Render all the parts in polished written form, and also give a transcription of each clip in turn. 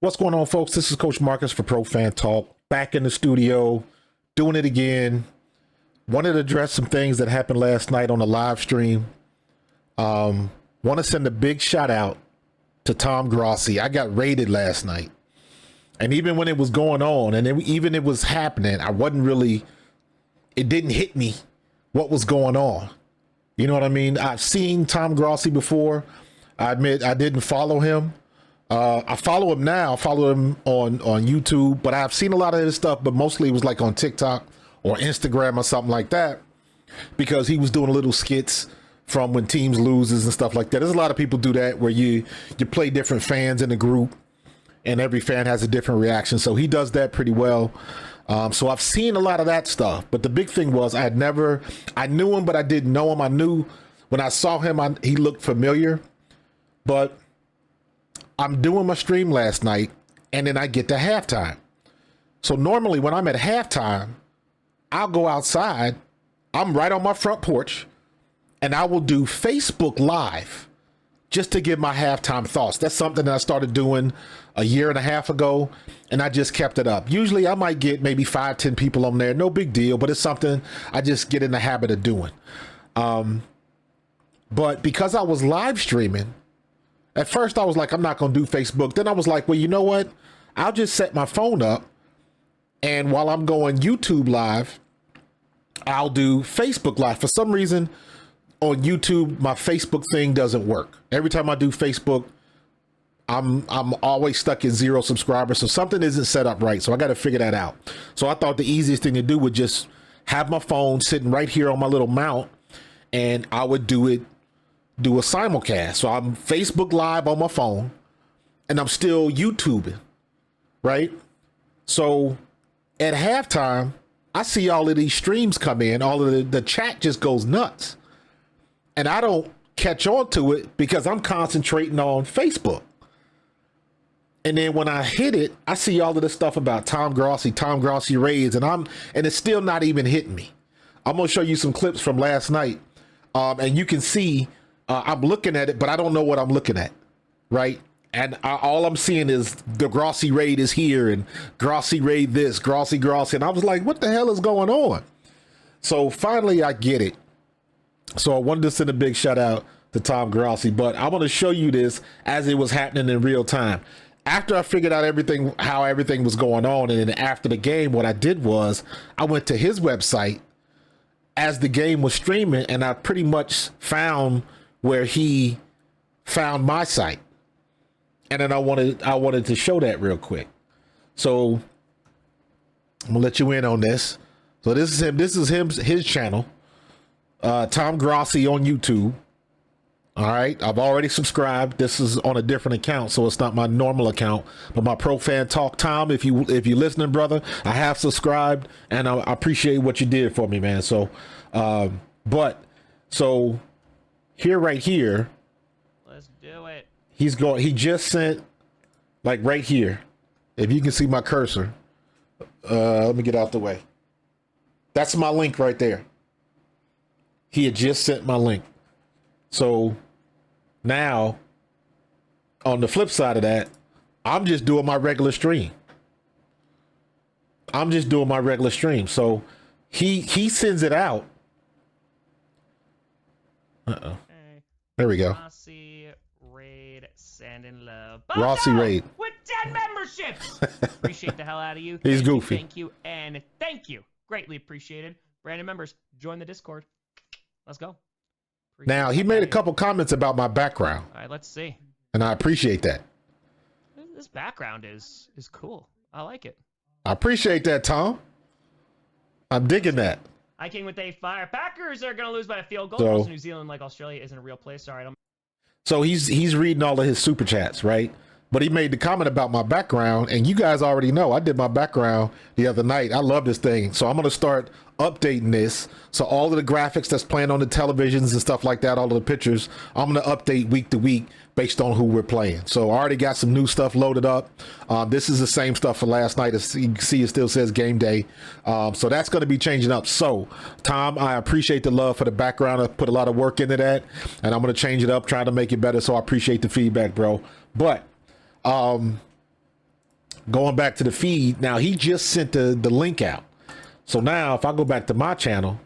What's going on, folks? This is Coach Marcus for Pro Fan Talk. Back in the studio, doing it again. Wanted to address some things that happened last night on the live stream. Want to send a big shout out to Tom Grossi. I got raided last night. And even when it was going on and even it was happening, it didn't hit me what was going on. You know what I mean? I've seen Tom Grossi before. I admit I didn't follow him. I follow him now. I follow him on YouTube, but I've seen a lot of his stuff, but mostly it was like on TikTok or Instagram or something like that, because he was doing little skits from when teams loses and stuff like that. There's a lot of people do that where you play different fans in a group and every fan has a different reaction. So he does that pretty well. So I've seen a lot of that stuff, but the big thing was I knew him, but I didn't know him. I knew when I saw him, he looked familiar, but I'm doing my stream last night and then I get to halftime. So normally when I'm at halftime, I'll go outside. I'm right on my front porch and I will do Facebook Live just to give my halftime thoughts. That's something that I started doing a year and a half ago and I just kept it up. Usually I might get maybe 5-10 people on there. No big deal, but it's something I just get in the habit of doing. But because I was live streaming, at first I was like, I'm not going to do Facebook. Then I was like, well, you know what? I'll just set my phone up. And while I'm going YouTube live, I'll do Facebook Live. For some reason on YouTube, my Facebook thing doesn't work. Every time I do Facebook, I'm always stuck at 0 subscribers. So something isn't set up right. So I got to figure that out. So I thought the easiest thing to do would just have my phone sitting right here on my little mount and I would do a simulcast. So I'm Facebook Live on my phone and I'm still YouTubing, right? So at halftime, I see all of these streams come in, all of the chat just goes nuts. And I don't catch on to it because I'm concentrating on Facebook. And then when I hit it, I see all of this stuff about Tom Grossi raids, and it's still not even hitting me. I'm going to show you some clips from last night. And you can see I'm looking at it, but I don't know what I'm looking at, right? And all I'm seeing is the Grossi raid is here and Grossi raid this, Grossi. And I was like, what the hell is going on? So finally I get it. So I wanted to send a big shout out to Tom Grossi, but I want to show you this as it was happening in real time. After I figured out how everything was going on, and then after the game, what I did was I went to his website as the game was streaming, and I pretty much found where he found my site. And then I wanted to show that real quick. So I'm gonna let you in on this. So this is his channel. Tom Grossi on YouTube. All right. I've already subscribed. This is on a different account, so it's not my normal account, but my Pro Fan Talk. Tom, if you're listening, brother, I have subscribed and I appreciate what you did for me, man. So so right here. Let's do it. He just sent, like right here. If you can see my cursor, let me get out the way. That's my link right there. He had just sent my link. So now on the flip side of that, I'm just doing my regular stream. So he sends it out. Uh-oh. Hey. There we go. Rossi raid, send in love. Rossi raid. With 10 memberships. Appreciate the hell out of you. He's goofy. Thank you and thank you. Greatly appreciated. Brand new members, join the Discord. Let's go. Now, he made a couple comments about my background. All right, let's see. And I appreciate that. This background is cool. I like it. I appreciate that, Tom. I'm digging that. I came with a fire. Packers are going to lose by a field goal. So, Also, New Zealand, like Australia, isn't a real place. Sorry, I don't. So he's reading all of his super chats, right? But he made the comment about my background, and you guys already know I did my background the other night. I love this thing. So I'm going to start updating this. So all of the graphics that's playing on the televisions and stuff like that, all of the pictures, I'm going to update week to week based on who we're playing. So I already got some new stuff loaded up. This is the same stuff for last night. As you can see, it still says game day. So that's going to be changing up. So Tom, I appreciate the love for the background. I put a lot of work into that, and I'm going to change it up, trying to make it better. So I appreciate the feedback, bro. But going back to the feed. Now he just sent the link out. So now if I go back to my channel,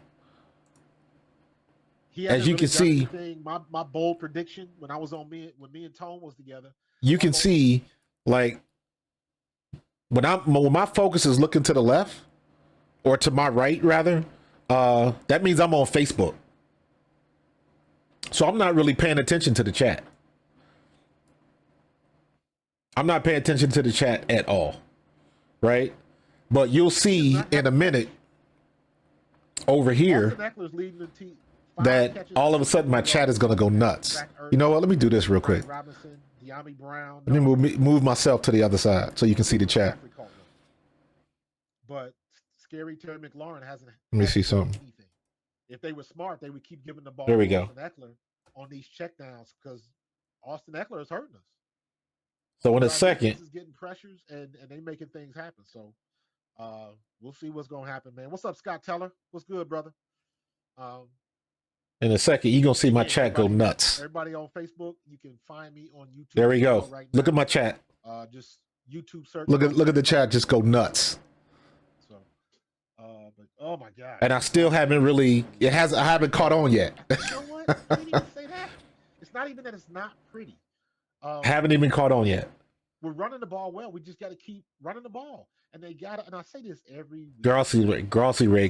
as you can see, my bold prediction when I was on when me and Tom was together, you can see like when my focus is looking to the left or to my right rather, that means I'm on Facebook. So I'm not really paying attention to the chat. I'm not paying attention to the chat at all, right? But you'll see in a minute over here that all of a sudden my chat is going to go nuts. You know what? Let me do this real quick. Let me move myself to the other side so you can see the chat. But Scary Terry McLaurin hasn't. Let me see something. If they were smart, they would keep giving the ball to Austin Eckler on these checkdowns because Austin Eckler is hurting us. So in a second, is getting pressures and they making things happen. So we'll see what's gonna happen, man. What's up, Scott Teller? What's good, brother? In a second, you're gonna see my chat go nuts. Everybody on Facebook, you can find me on YouTube. There we go. Right now. Look at my chat. Just YouTube search. Look at the chat just go nuts. So but oh my god. And I still haven't really I haven't caught on yet. You know what? I didn't even say that. It's not even that it's not pretty. Haven't even caught on yet. We're running the ball well. We just got to keep running the ball. And they got to, and I say this every week. Grossi Ray.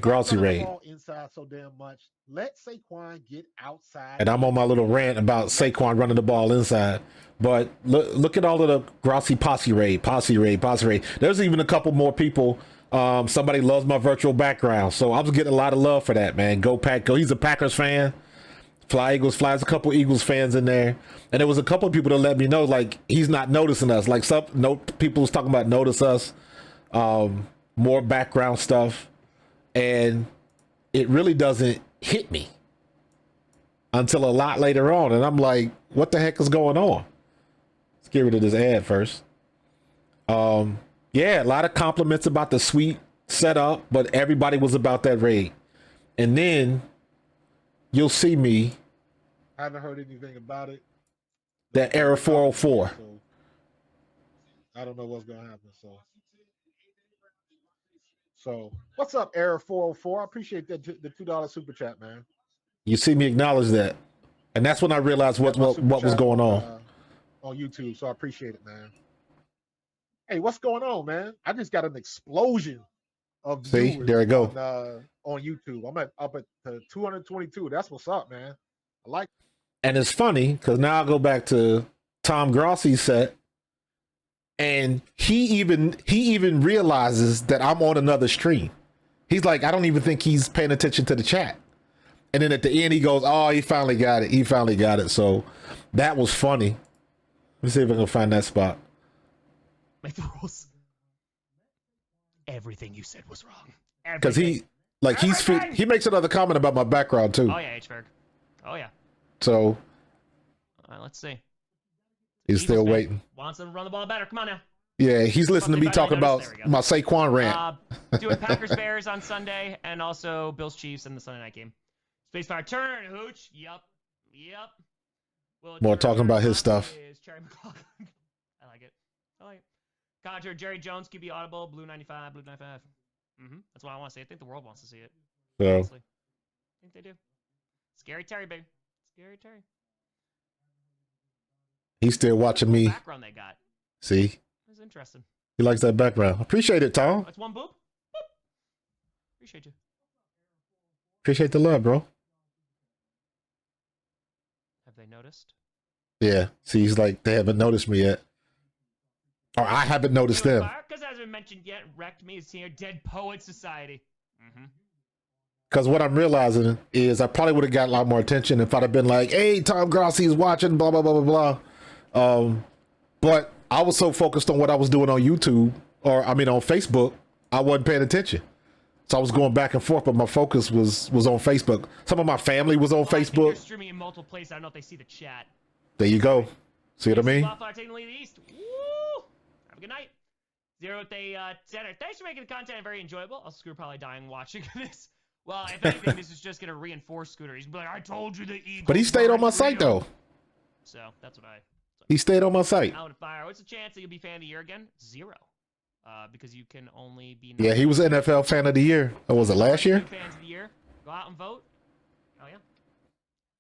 Inside so damn much. Let Saquon get outside. And I'm on my little rant about Saquon running the ball inside. But look at all of the Grossi Posse Ray. There's even a couple more people. Somebody loves my virtual background. So I was getting a lot of love for that, man. Go Pack, go. He's a Packers fan. Fly Eagles, flies a couple Eagles fans in there. And there was a couple of people that let me know, like, he's not noticing us. Like, people was talking about notice us, more background stuff. And it really doesn't hit me until a lot later on. And I'm like, what the heck is going on? Let's get rid of this ad first. Yeah, a lot of compliments about the sweet setup, but everybody was about that raid. And then you'll see me. I haven't heard anything about it. That Era 404. So I don't know what's gonna happen. So what's up, Era 404? I appreciate that the $2 super chat, man. You see me acknowledge that, and that's when I realized what was going on YouTube. So I appreciate it, man. Hey, what's going on, man? I just got an explosion of viewers. There we go on YouTube. I'm up at 222. That's what's up, man. I like. And it's funny because now I'll go back to Tom Grossi's set, and he even realizes that I'm on another stream. He's like, I don't even think he's paying attention to the chat. And then at the end he goes, oh, he finally got it. So that was funny. Let me see if I can find that spot. Make the rules. Everything you said was wrong. Because he makes another comment about my background too. Oh yeah, H-Berg. Oh yeah. So, all right, let's see. He's still waiting. Wants them to run the ball better. Come on now. Yeah, he's listening to me talk about my Saquon rant. Doing Packers Bears on Sunday, and also Bills Chiefs in the Sunday night game. Spacefire turn, hooch. Yep. More talking about his stuff. I like it. Conjure Jerry Jones, QB Audible, Blue 95. That's what I want to see. I think the world wants to see it. So, honestly. I think they do. Scary Terry, baby. Scary Terry. He's still watching me. Background they got. See? That's interesting. He likes that background. Appreciate it, Tom. That's one boop. Appreciate you. Appreciate the love, bro. Have they noticed? Yeah. See, he's like, they haven't noticed me yet. Or I haven't noticed them. Because hasn't mentioned yet, wrecked me is here, Dead Poet Society. Because what I'm realizing is I probably would have got a lot more attention if I'd have been like, hey, Tom Grossi is watching, blah, blah, blah, blah, blah. But I was so focused on what I was doing on YouTube, on Facebook, I wasn't paying attention. So I was going back and forth, but my focus was on Facebook. Some of my family was on Facebook. You're streaming in multiple places. I don't know if they see the chat. There you go. See what I mean? Taking the lead east. Woo! Have a good night. Zero Day Center. Thanks for making the content very enjoyable. Also, Scooter probably dying watching this. Well, if anything, this is just going to reinforce Scooter. He's like, I told you the Eagles. But he stayed on my site, though. So, that's what He stayed on my site. Out of fire. What's the chance that you'll be fan of the year again? 0. because you can only be. Yeah, he was NFL Fan of the Year. Or was it last year? Fans of the year. Go out and vote. Oh yeah.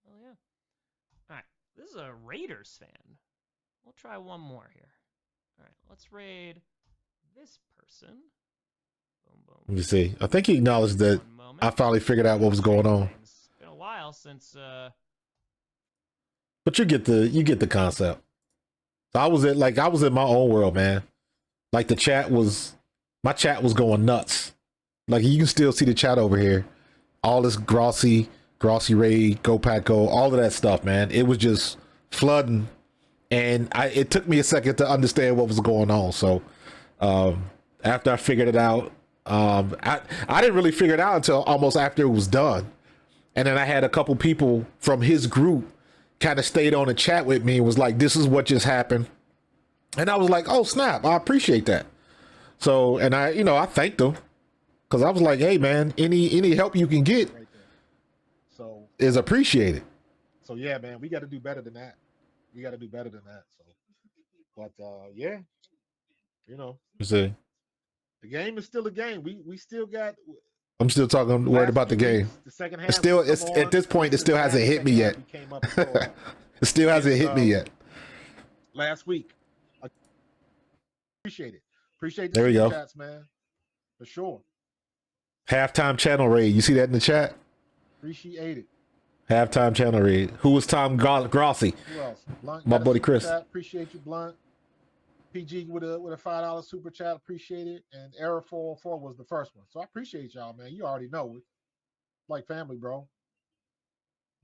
Oh yeah. All right. This is a Raiders fan. We'll try one more here. All right. Let's raid this person. Boom, boom. Let me see. I think he acknowledged that I finally figured out what was going on. It's been a while since. But you get the concept. So I was in my own world, man. Like my chat was going nuts. Like you can still see the chat over here. All this Grossi raid, Go Pack Go, all of that stuff, man. It was just flooding, and it took me a second to understand what was going on. So after I figured it out, I didn't really figure it out until almost after it was done, and then I had a couple people from his group kind of stayed on the chat with me and was like, "This is what just happened," and I was like, "Oh snap! I appreciate that." So, and I thanked them because I was like, "Hey man, any help you can get so is appreciated." So yeah, man, we got to do better than that. We got to do better than that. So, but yeah, See, the game is still a game. We still got. I'm still worried about the game. The second half. It's at this point, it still hasn't hit me yet. It still hasn't hit me yet. Last week. Appreciate it. Appreciate there we go. Chats, man. For sure. Halftime channel raid. You see that in the chat? Appreciate it. Halftime channel raid. Who was Tom Grossi? Who else? Blunt, my buddy Chris. Chat. Appreciate you, Blunt. PG with a $5 super chat. Appreciate it. And Error 404 was the first one. So I appreciate y'all, man. You already know it. Like family, bro.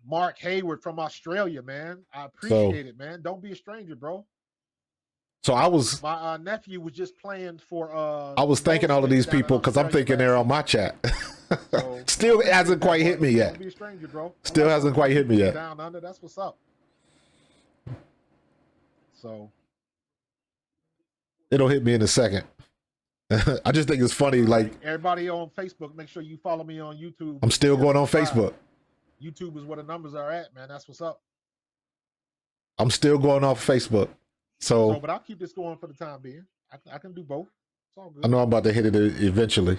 Mark Hayward from Australia, man. I appreciate it, man. Don't be a stranger, bro. So my nephew was just playing for I was thanking all of these people because I'm thinking they're on my chat. So, still hasn't quite hit me yet. Don't be a stranger, bro. Still hasn't quite hit me yet. Down under, that's what's up. So it'll hit me in a second. I just think it's funny, like everybody on Facebook, make sure you follow me on YouTube. I'm still going on Facebook. YouTube is where the numbers are at, man. That's what's up. I'm still going off Facebook. So but I'll keep this going for the time being. I can do both. It's all good. I know I'm about to hit it eventually,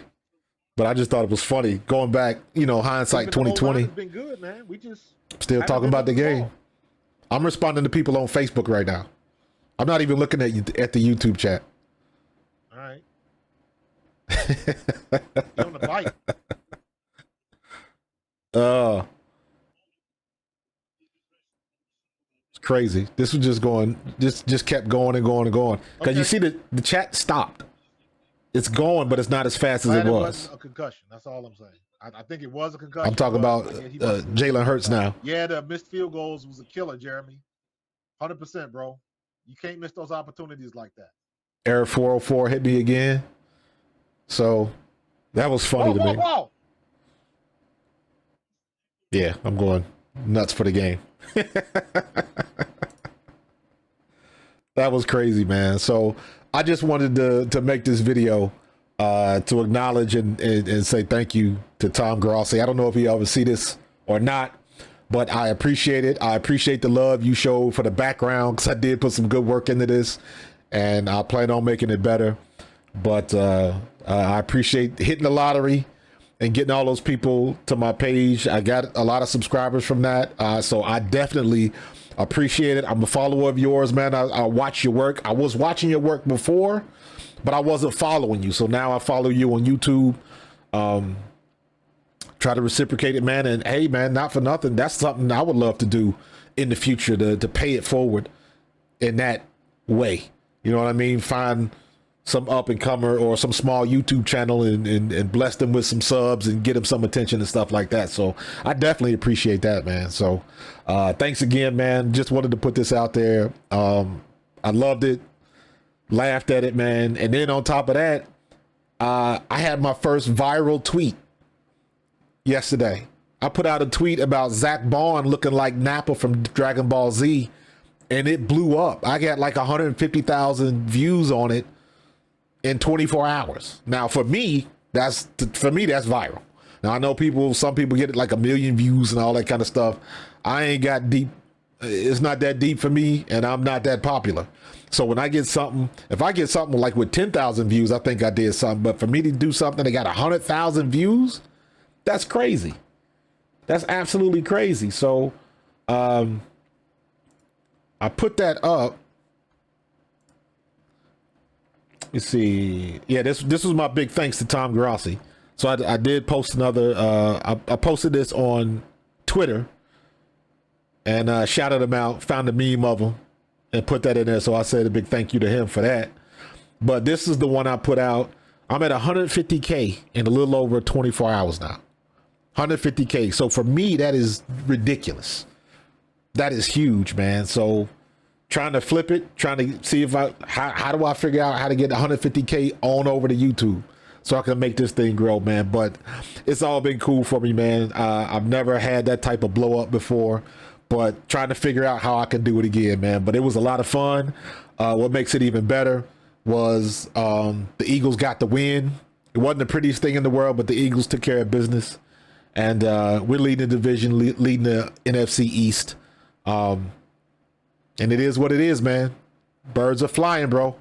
but I just thought it was funny going back. Hindsight 2020. It's been good, man. We just still talking about the game. I'm responding to people on Facebook right now. I'm not even looking at the YouTube chat. All right. You're on the bike. Crazy. This was just kept going and going and going because you see the chat stopped. It's going, but it's not as fast as it was. A concussion. That's all I'm saying. I think it was a concussion. I'm talking about Jalen Hurts now. Yeah, the missed field goals was a killer, Jeremy. 100%, bro. You can't miss those opportunities like that. Error 404 hit me again. So that was funny to me. Whoa. Yeah, I'm going nuts for the game. That was crazy, man. So I just wanted to make this video to acknowledge and say thank you to Tom Grossi. I don't know if he ever see this or not, but I appreciate it. I appreciate the love you showed for the background because I did put some good work into this, and I plan on making it better. But I appreciate hitting the lottery and getting all those people to my page. I got a lot of subscribers from that. So I definitely appreciate it. I'm a follower of yours, man. I watch your work. I was watching your work before, but I wasn't following you. So now I follow you on YouTube. Try to reciprocate it, man. And hey, man, not for nothing. That's something I would love to do in the future to pay it forward in that way. You know what I mean? Find some up and comer or some small YouTube channel and bless them with some subs and get them some attention and stuff like that. So I definitely appreciate that, man. So thanks again, man. Just wanted to put this out there. I loved it, laughed at it, man. And then on top of that, I had my first viral tweet yesterday. I put out a tweet about Zach Bond looking like Nappa from Dragon Ball Z, and it blew up. I got like 150,000 views on it in 24 hours. Now for me that's viral. Now I know some people get it like 1 million views and all that kind of stuff. I ain't got deep. It's not that deep for me, and I'm not that popular. So when I get something, if I get something like with 10,000 views, I think I did something. But for me to do something that got 100,000 views, that's crazy. That's absolutely crazy. So I put that up. Let me see. Yeah, this was my big thanks to Tom Grossi. So I did post another. I posted this on Twitter and shouted him out. Found a meme of him and put that in there. So I said a big thank you to him for that. But this is the one I put out. I'm at 150K in a little over 24 hours now. 150K. So for me, that is ridiculous. That is huge, man. So trying to flip it, trying to see if how do I figure out how to get 150K on over to YouTube so I can make this thing grow, man. But it's all been cool for me, man. I've never had that type of blow up before, but trying to figure out how I can do it again, man. But it was a lot of fun. What makes it even better was the Eagles got the win. It wasn't the prettiest thing in the world, but the Eagles took care of business. And we're leading the division, leading the NFC East. And it is what it is, man. Birds are flying, bro.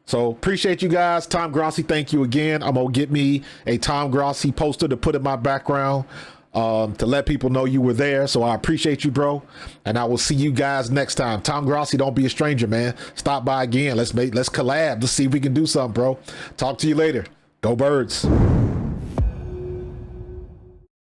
So appreciate you guys. Tom Grossi, thank you again. I'm going to get me a Tom Grossi poster to put in my background to let people know you were there. So I appreciate you, bro. And I will see you guys next time. Tom Grossi, don't be a stranger, man. Stop by again. Let's collab. Let's see if we can do something, bro. Talk to you later. Go Birds.